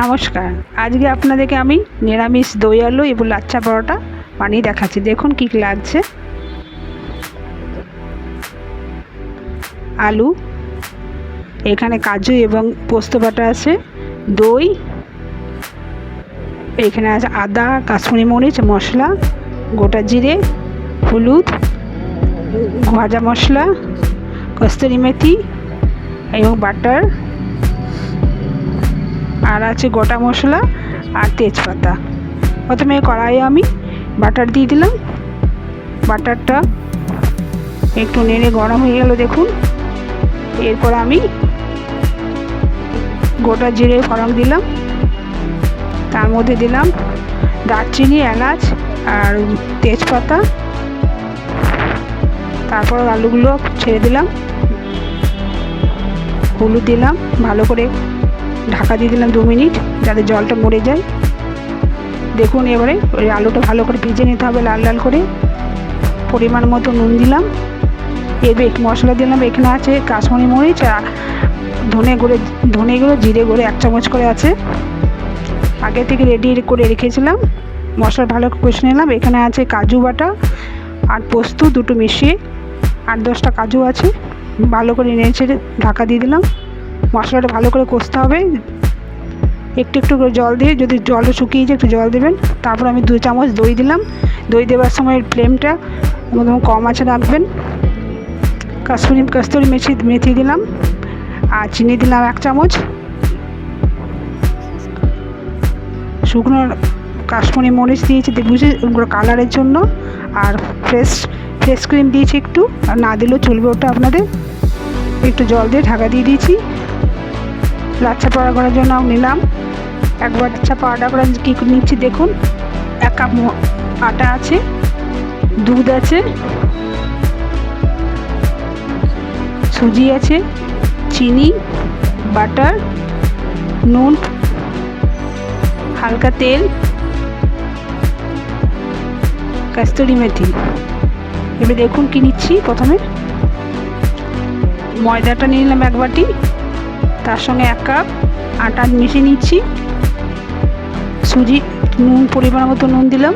নমস্কার, আজকে আপনাদেরকে আমি নিরামিষ দই আলু এবং লাচ্ছা পরোটা বানিয়ে দেখাচ্ছি। দেখুন কী লাগছে। আলু, এখানে কাজু এবং পোস্ত বাটা আছে, দই, এখানে আছে আদা, কাশ্মীরি মরিচ, মশলা, গোটা জিরে, হলুদ, ভাজা মশলা, কস্তুরি মেথি এবং বাটার, আর আছে গোটা মশলা আর তেজপাতা। প্রথমে কড়াইয়ে আমি বাটার দিয়ে দিলাম। বাটারটা একটু নেড়ে গরম হয়ে গেল দেখুন। এরপর আমি গোটা জিরে ফোড়ন দিলাম, তার মধ্যে দিলাম দারচিনি, এলাচ আর তেজপাতা। তারপর আলুগুলো ছেড়ে দিলাম, হলুদ দিলাম, ভালো করে ঢাকা দিয়ে দিলাম 2 মিনিট যাতে জলটা মরে যায়। দেখুন এবারে ওই আলুটা ভালো করে ভেজে নিতে হবে লাল লাল করে। পরিমাণ মতো নুন দিলাম। এবার মশলা দিলাম, এখানে আছে কাশ্মীরি মরিচ আর ধনে গুঁড়ো, জিরে গুঁড়ো 1 চামচ করে আছে, আগে থেকে রেডি করে রেখেছিলাম। মশলা ভালো করে কষে নিলাম। এখানে আছে কাজু বাটা আর পোস্ত দুটো মিশিয়ে 8-10টা কাজু আছে, ভালো করে নেড়ে ঢাকা দিয়ে দিলাম। মশলাটা ভালো করে কষতে হবে, একটু একটু করে জল দিয়ে, যদি জলটা শুকিয়ে যায় একটু জল দেবেন। তারপর আমি 2 চামচ দই দিলাম। দই দেওয়ার সময় ফ্লেমটা একদম কম আঁচে রাখবেন। কস্তুরি মেথি দিলাম আর চিনি দিলাম 1 চামচ। শুকনো কাশ্মীরি মরিচ দিয়েছি বুঝে ওগুলো কালারের জন্য, আর ফ্রেশ ক্রিম দিয়েছি একটু, আর না দিলেও চলবে, ওটা আপনাদের। একটু জল দিয়ে ঢাকা দিয়ে দিয়েছি। লাচ্ছা পরোটা করার জন্য নিলাম একবার লাচ্ছা পরোটা করে কী নিচ্ছি দেখুন। 1 কাপ আটা আছে, দুধ আছে, সুজি আছে, চিনি, বাটার, নুন, হালকা তেল, কস্তুরি মেথি। এবার দেখুন কী নিচ্ছি। প্রথমে ময়দাটা নিয়ে নিলাম 1 বাটি, তার সঙ্গে 1 কাপ আটা মিশিয়ে নিচ্ছি। সুজি, নুন পরিমাণ মতো নুন দিলাম,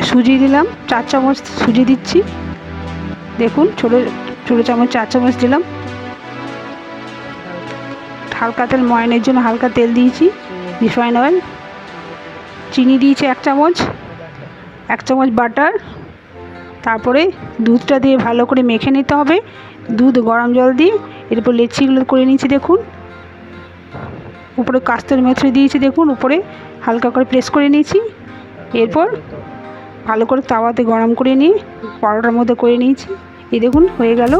সুজি দিলাম 4 চামচ সুজি দিচ্ছি। দেখুন ছোটো চামচ 4 চামচ দিলাম। হালকা তেল, ময়ানের জন্য হালকা তেল দিয়েছি, রিফাইন অয়েল। চিনি দিয়েছি 1 চামচ, 1 চামচ বাটার। তারপরে দুধটা দিয়ে ভালো করে মেখে নিতে হবে, দুধ গরম জল দিয়ে। এরপর লেচিগুলো করে নিচ্ছি দেখুন। উপরে কস্তুরি মেথি দিয়েছি দেখুন, উপরে হালকা করে প্রেস করে নিয়েছি। এরপর ভালো করে তাওয়াতে গরম করে নিয়ে পরোটার মধ্যে করে নিয়েছি। এই দেখুন হয়ে গেল।